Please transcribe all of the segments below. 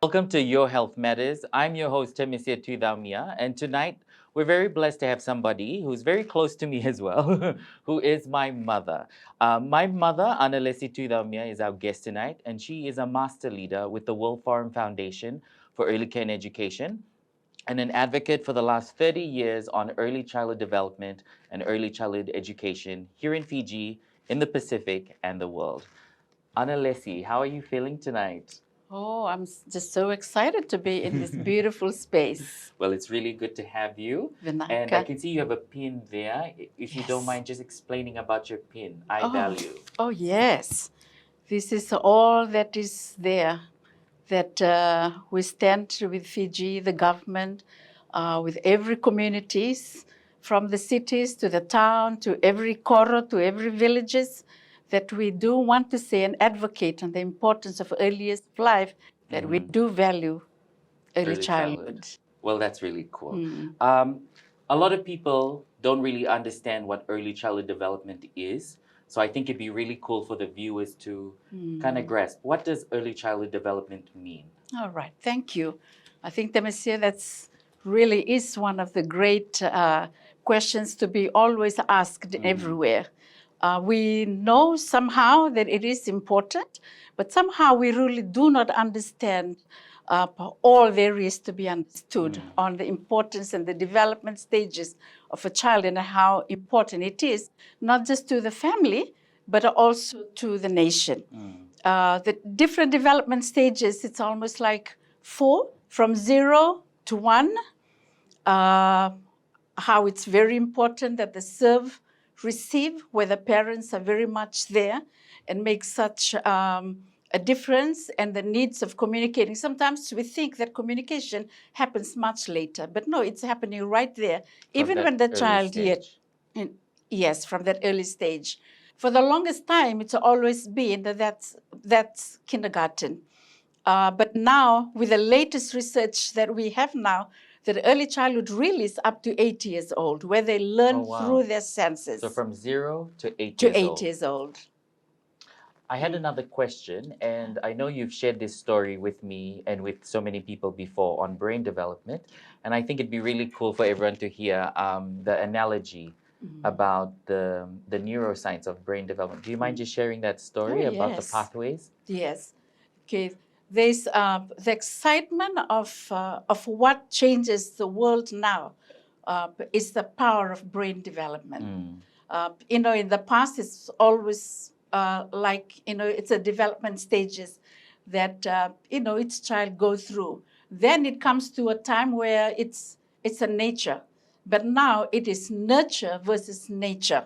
Welcome to Your Health Matters. I'm your host, Temesia Tuicaumia, and tonight we're very blessed to have somebody who's very close to me as well, who is my mother. My mother, Analesi Tuicaumia, is our guest tonight, and she is a master leader with the World Forum Foundation for Early Care and Education, and an advocate for the last 30 years on early childhood development and early childhood education here in Fiji, in the Pacific, and the world. Analesi, how are you feeling tonight? Oh, just so excited to be in this beautiful space. Well, it's really good to have you. And I Vinaka. can see you have a pin there. If you don't Yes. mind just explaining about your pin, I Oh, value. oh yes. This is all that is there. That we stand with Fiji, the government, with every communities, from the cities to the town, to every koro, to every villages, that we do want to say and advocate on the importance of earliest life, that we do value early childhood. Well, that's really cool. A lot of people don't really understand what early childhood development is. So I think it'd be really cool for the viewers to kind of grasp, what does early childhood development mean? All right, thank you. I think, Temesia, that's really is one of the great questions to be always asked everywhere. We know somehow that it is important, but somehow we really do not understand all there is to be understood on the importance and the development stages of a child and how important it is, not just to the family, but also to the nation. The different development stages, it's almost like 4, from 0 to 1, how it's very important that the serve receive, where the parents are very much there and make such a difference, and the needs of communicating. Sometimes we think that communication happens much later, but no, it's happening right there, even when the child yes, from that early stage. For the longest time, it's always been that's kindergarten. But now, with the latest research that we have now, that early childhood really is up to 8 years old, where they learn through their senses. So from 0 to 8 to years 8 old. years old. I had another question, and I know you've shared this story with me and with so many people before on brain development, and I think it'd be really cool for everyone to hear the analogy about the neuroscience of brain development. Do you mind just sharing that story about the pathways? Yes. Okay. There's the excitement of what changes the world now is the power of brain development. In the past, it's always it's a development stages that, each child goes through. Then it comes to a time where it's a nature. But now it is nurture versus nature.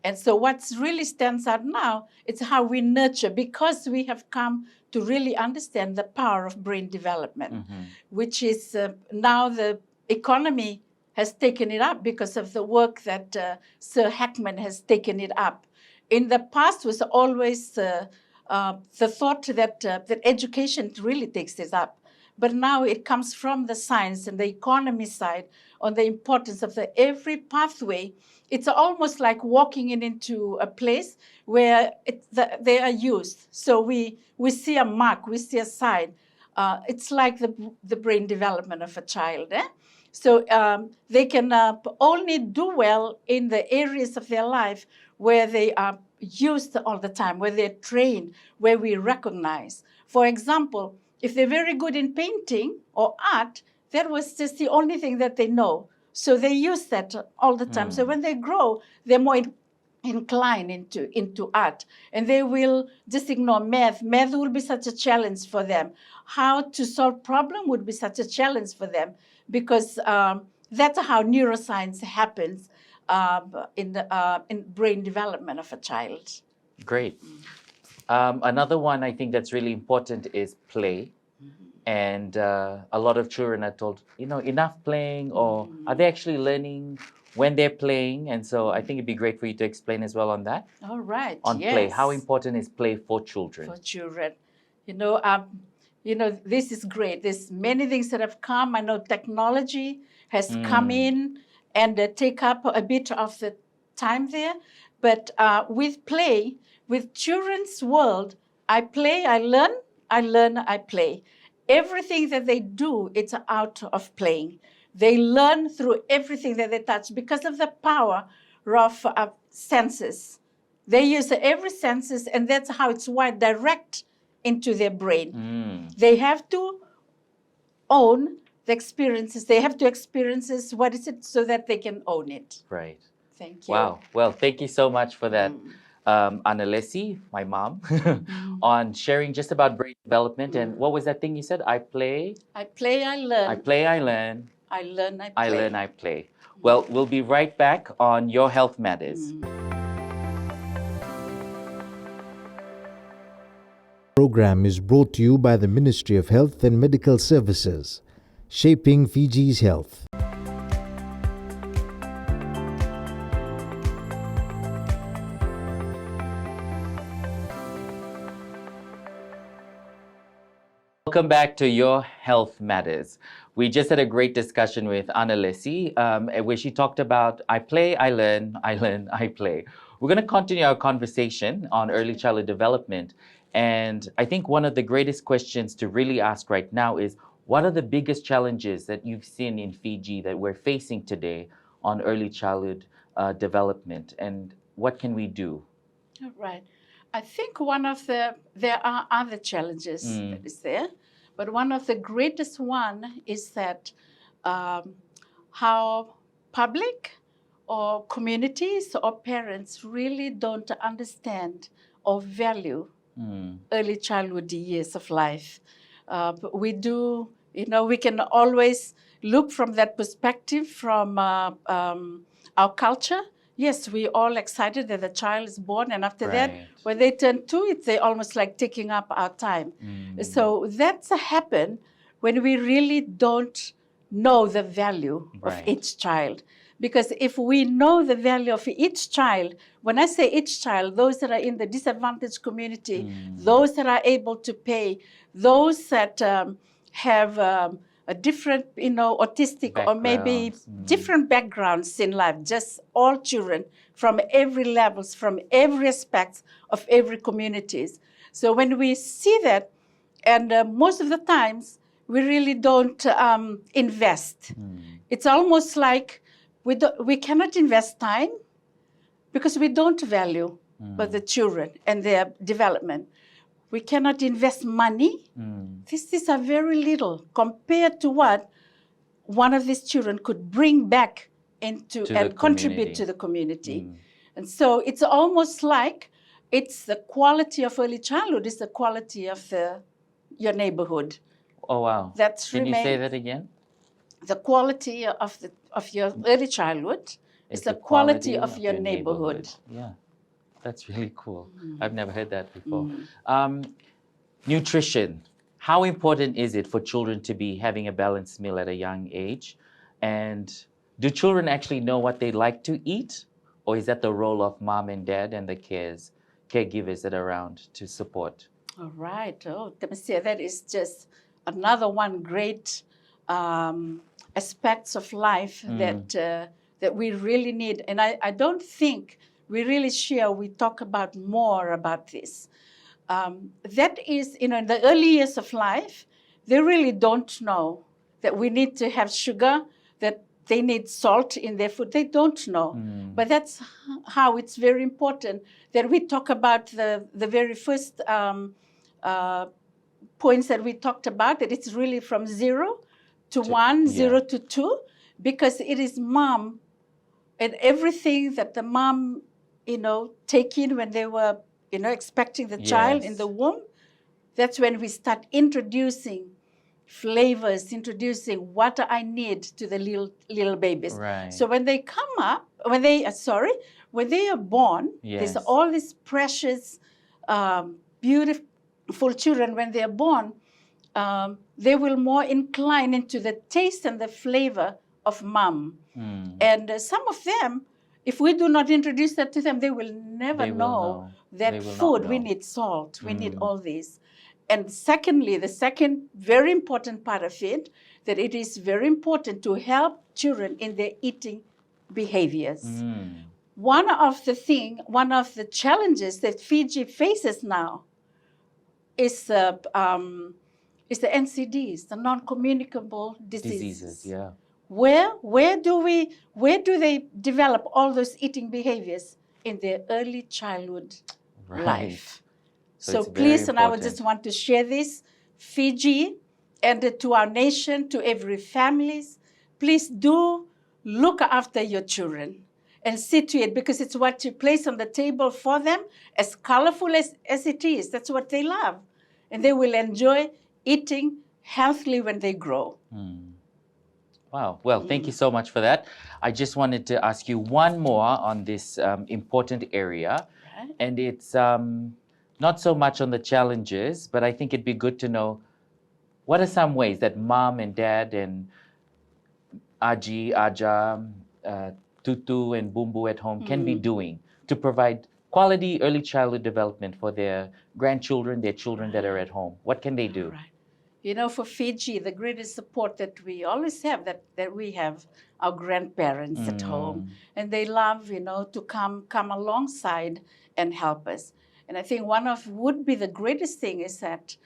And so what's really stands out now, it's how we nurture, because we have come to really understand the power of brain development, which is now the economy has taken it up because of the work that Sir Hackman has taken it up. In the past was always the thought that that education really takes this up. But now it comes from the science and the economy side on the importance of every pathway. It's almost like walking into a place where they are used. So we see a mark, we see a sign. It's like the brain development of a child. So they can only do well in the areas of their life where they are used all the time, where they're trained, where we recognize. For example, if they're very good in painting or art, that was just the only thing that they know. So they use that all the time. So when they grow, they're more inclined into art. And they will just ignore math. Math will be such a challenge for them. How to solve problem would be such a challenge for them, because that's how neuroscience happens in brain development of a child. Great. Another one I think that's really important is play. And a lot of children are told, enough playing, or are they actually learning when they're playing? And so I think it'd be great for you to explain as well on that. All right. On play. How important is play for children? For children. This is great. There's many things that have come. I know technology has come in and take up a bit of the time there. But with play, with children's world, I play, I learn, I play. everything that they do, it's out of playing. They learn through everything that they touch because of the power of senses. They use every senses, and that's how it's wired direct into their brain. They have to own the experiences. They have to experience what is it so that they can own it. Right. Thank you. Wow. Well, thank you so much for that, Analesi, my mom, on sharing just about brain development. And what was that thing you said? I play, I play, I learn. I play, I learn. I learn, I play. I learn, I play. Well, we'll be right back on Your Health Matters. Program is brought to you by the Ministry of Health and Medical Services, shaping Fiji's health. Welcome back to Your Health Matters. We just had a great discussion with Analesi, where she talked about I play, I learn, I learn, I play. We're going to continue our conversation on early childhood development. And I think one of the greatest questions to really ask right now is, what are the biggest challenges that you've seen in Fiji that we're facing today on early childhood development? And what can we do? Right. I think there are other challenges that is there, but one of the greatest one is that how public or communities or parents really don't understand or value early childhood years of life. We do, we can always look from that perspective from our culture. Yes, we're all excited that the child is born, and after that, when they turn 2, it's almost like taking up our time. So that's happen when we really don't know the value of each child. Because if we know the value of each child, when I say each child, those that are in the disadvantaged community, those that are able to pay, those that have a different, autistic or maybe different backgrounds in life, just all children from every levels, from every aspect of every communities. So when we see that, and most of the times, we really don't invest. It's almost like we cannot invest time because we don't value the children and their development. We cannot invest money. These are very little compared to what one of these children could bring back into and contribute to the community. And so it's almost like it's the quality of early childhood is the quality of your neighborhood. Oh, wow. Can you say that again? The quality of your early childhood is the quality of your neighborhood. Yeah, that's really cool. I've never heard that before. Nutrition. How important is it for children to be having a balanced meal at a young age? And do children actually know what they like to eat? Or is that the role of mom and dad and the caregivers that are around to support? All right. Oh, Temesia, that is just another one great aspects of life that we really need. And I don't think we really we talk about more about this. That is, in the early years of life, they really don't know that we need to have sugar, that they need salt in their food. They don't know. But that's how it's very important that we talk about the very first points that we talked about, that it's really from 0 to 1, 0 to 2, because it is mom and everything that the mom, take in when they were, expecting the child in the womb. That's when we start introducing flavors, introducing what I need to the little babies. Right. So when they come up, when they are born, there's all these precious, beautiful children. When they are born, they will more incline into the taste and the flavor of mom. And some of them, if we do not introduce that to them, they will never know that food, we need salt, we need all these. And secondly, the second very important part of it, that it is very important to help children in their eating behaviors. One of the challenges that Fiji faces now is is the NCDs, the non-communicable diseases. Yeah. Where do they develop all those eating behaviors? In their early childhood life. So it's very please, and I would important. just want to share this, Fiji, and to our nation, to every families, please do look after your children and see to it, because it's what you place on the table for them, as colorful as it is. That's what they love. And they will enjoy eating healthily when they grow. Wow. Well, thank you so much for that. I just wanted to ask you one more on this important area. Right. And it's not so much on the challenges, but I think it'd be good to know, what are some ways that mom and dad and Aji, Aja, Tutu and Bumbu at home can be doing to provide quality early childhood development for their grandchildren, their children that are at home? What can they do? Right. You know, for Fiji, the greatest support that we always have, that we have our grandparents at home. And they love, you know, to come alongside and help us. And I think one of would be the greatest thing is that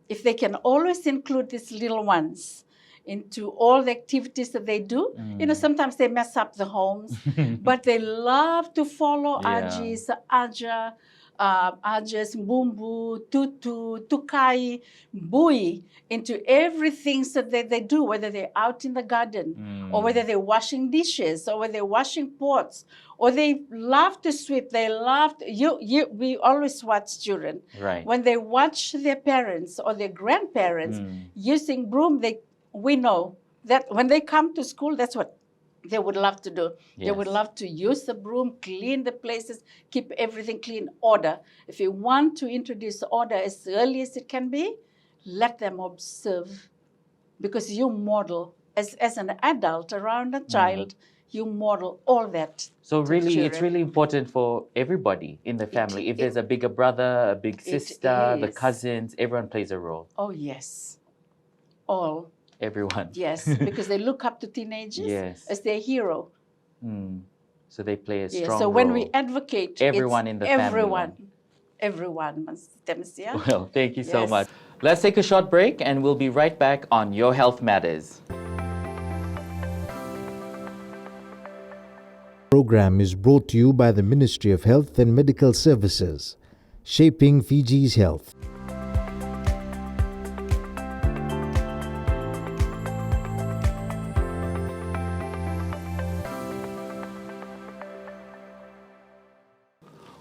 if they can always include these little ones into all the activities that they do. You know, sometimes they mess up the homes, but they love to follow Aji's, Aja, Ajas, Bumbu, Tutu, Tukai, Bui into everything that they do, whether they're out in the garden or whether they're washing dishes or whether they're washing pots or they love to sweep. They love to, we always watch children. Right. When they watch their parents or their grandparents using broom, we know that when they come to school, that's what they would love to do. Yes. They would love to use the broom, clean the places, keep everything clean, order. If you want to introduce order as early as it can be, let them observe. Because you model, as an adult around a child, you model all that. So to really, children. it's really important for everybody in the family. If there's a bigger brother, a big sister, the is. cousins, everyone plays a role. Oh, yes. All. Everyone. Yes, because they look up to teenagers as their hero. So they play a strong role. So when we advocate, everyone in the family. Everyone, Temesia. Well, thank you so much. Let's take a short break and we'll be right back on Your Health Matters. Program is brought to you by the Ministry of Health and Medical Services, shaping Fiji's health.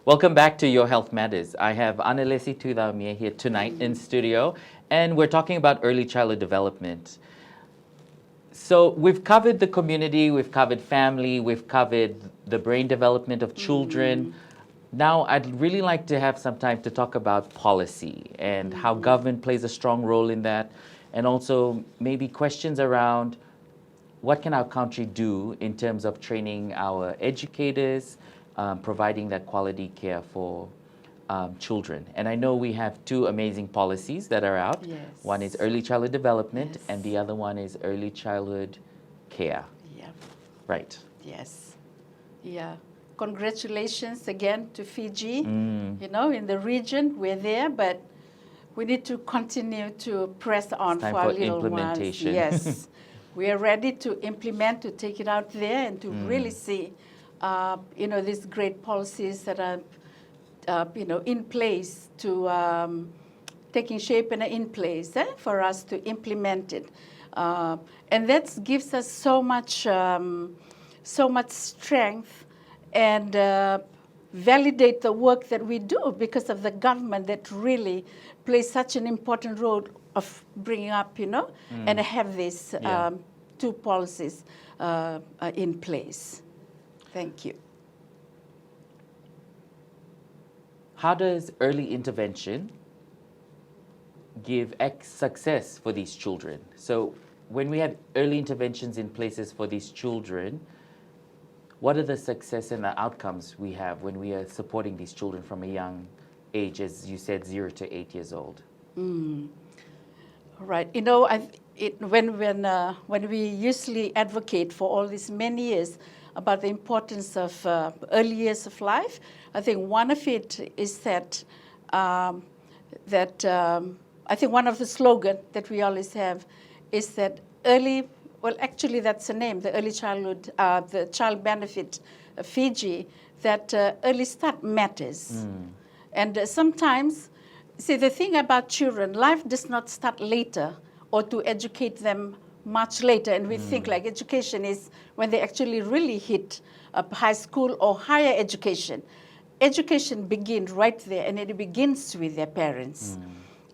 Welcome back to Your Health Matters. I have Analesi Tuicaumia here tonight in studio, and we're talking about early childhood development. So we've covered the community, we've covered family, we've covered the brain development of children. Now I'd really like to have some time to talk about policy and how government plays a strong role in that, and also maybe questions around what can our country do in terms of training our educators, providing that quality care for children. And I know we have two amazing policies that are out. Yes. One is early childhood development, and the other one is early childhood care. Yeah. Right. Yes. Yeah. Congratulations again to Fiji. You know, in the region, we're there, but we need to continue to press on It's time for our for little implementation. ones. Yes. We are ready to implement, to take it out there and to really see you know, these great policies that are, you know, in place to taking shape and in place for us to implement it. And that gives us so much strength and validate the work that we do because of the government that really plays such an important role of bringing up, you know, and have these two policies in place. Thank you. How does early intervention give success for these children? So when we have early interventions in places for these children, what are the success and the outcomes we have when we are supporting these children from a young age, as you said, 0 to 8 years old? Right. You know, when we usually advocate for all these many years about the importance of early years of life, I think one of it is that I think one of the slogan that we always have is that early, well, actually that's the name, the early childhood, the child benefit Fiji, that early start matters. And sometimes, see, the thing about children, life does not start later or to educate them much later. And we think like education is when they actually really hit high school or higher education. Education begins right there, and it begins with their parents.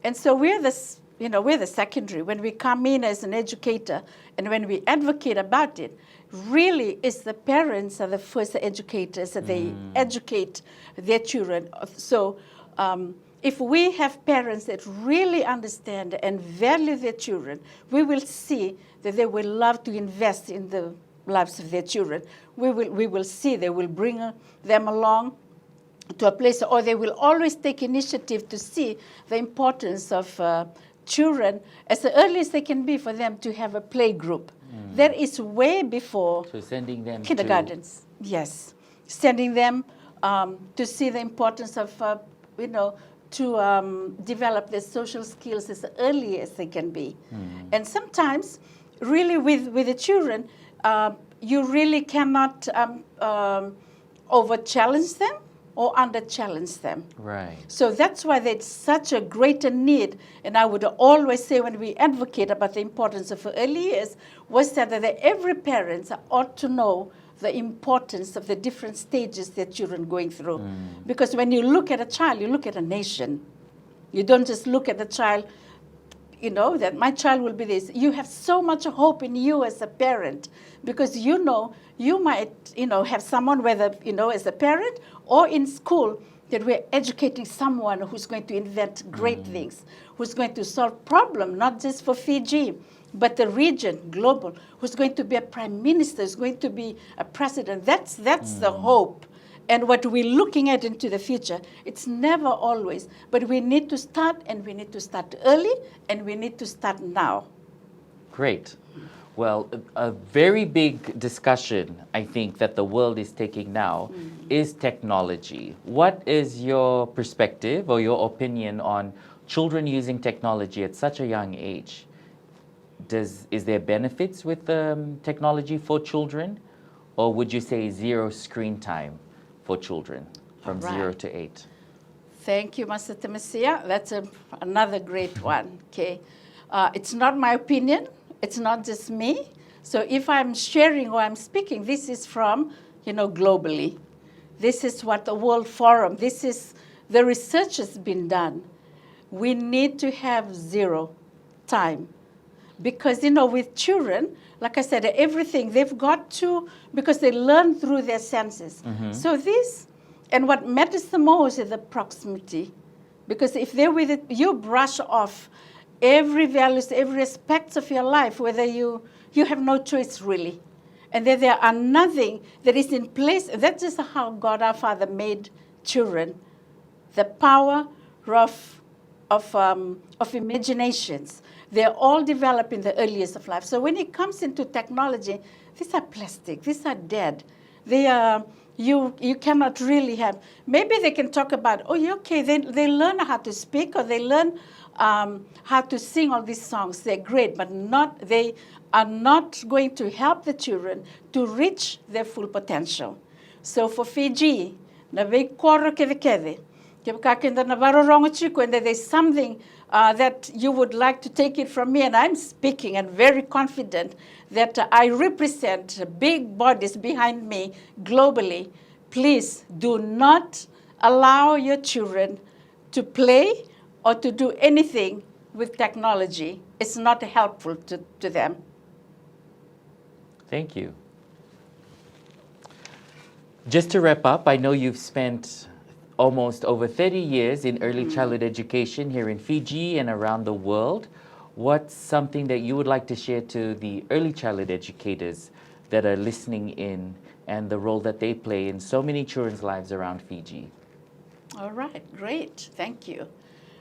And so we're the secondary. When we come in as an educator and when we advocate about it, really it's the parents are the first educators that they educate their children. So if we have parents that really understand and value their children, we will see that they will love to invest in the lives of their children. We will see they will bring them along to a place, or they will always take initiative to see the importance of children as early as they can be for them to have a play group. That is way before So sending them kindergartens. Yes, sending them to see the importance of, to develop their social skills as early as they can be. And sometimes, really with the children, you really cannot over-challenge them or under-challenge them. Right. So that's why there's such a greater need. And I would always say when we advocate about the importance of early years, was that every parent ought to know the importance of the different stages that children are going through. Because when you look at a child, you look at a nation. You don't just look at the child, that my child will be this. You have so much hope in you as a parent because you might, have someone, whether, as a parent or in school, that we're educating someone who's going to invent great things, who's going to solve problems, not just for Fiji, but the region, global, who's going to be a prime minister, who's going to be a president. That's the hope. And what we're looking at into the future, it's never always, but we need to start, and we need to start early, and we need to start now. Great. Well, a very big discussion, I think, that the world is taking now is technology. What is your perspective or your opinion on children using technology at such a young age? Is there benefits with technology for children, or would you say zero screen time for children from 0 to 8? Thank you, Master Temesia. That's another great one. Okay, it's not my opinion. It's not just me. So if I'm sharing or I'm speaking, this is from, globally. This is what the World Forum, this is, the research has been done. We need to have zero time. Because, with children, like I said, everything, they've got to, because they learn through their senses. So this, and what matters the most is the proximity. Because if they're with it, you brush off every values, every aspect of your life, whether you have no choice really. And then there are nothing that is in place. That's just how God our Father made children. The power of imaginations. They're all developed in the earliest of life. So when it comes into technology, these are plastic, these are dead. They are, you cannot really have, maybe they can talk about, they learn how to speak, or they learn how to sing all these songs. They're great, but they are not going to help the children to reach their full potential. So for Fiji, there's something that you would like to take it from me, and I'm speaking and very confident that I represent big bodies behind me globally. Please do not allow your children to play or to do anything with technology. It's not helpful to them. Thank you. Just to wrap up, I know you've spent almost over 30 years in early childhood education here in Fiji and around the world. What's something that you would like to share to the early childhood educators that are listening in and the role that they play in so many children's lives around Fiji? All right, great, thank you.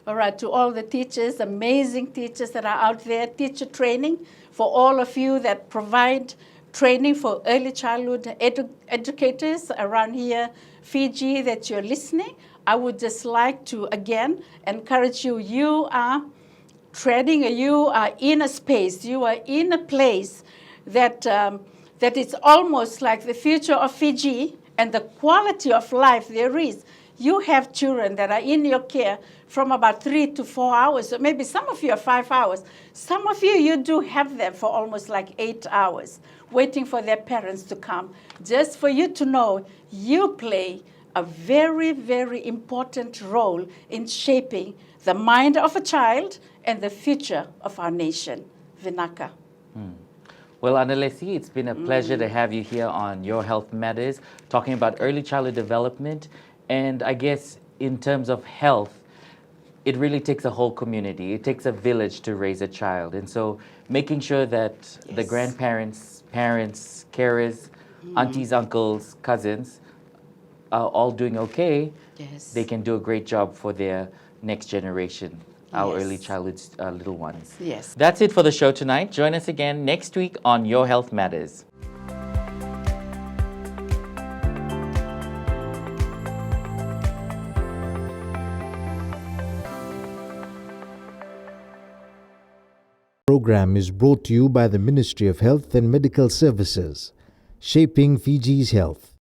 All right, to all the teachers, amazing teachers that are out there, teacher training, for all of you that provide training for early childhood educators around here, Fiji, that you're listening, I would just like to, again, encourage you. You are treading, you are in a space, you are in a place that, that is almost like the future of Fiji and the quality of life there is. You have children that are in your care from about 3 to 4 hours, or maybe some of you are 5 hours. Some of you do have them for almost like 8 hours, waiting for their parents to come. Just for you to know, you play a very, very important role in shaping the mind of a child and the future of our nation. Vinaka. Well, Analesi, it's been a pleasure to have you here on Your Health Matters, talking about early childhood development. And I guess in terms of health, it really takes a whole community. It takes a village to raise a child. And so making sure that the grandparents, parents, carers, aunties, uncles, cousins are all doing okay, they can do a great job for their next generation, our early childhood little ones. Yes. That's it for the show tonight. Join us again next week on Your Health Matters. Program is brought to you by the Ministry of Health and Medical Services, shaping Fiji's health.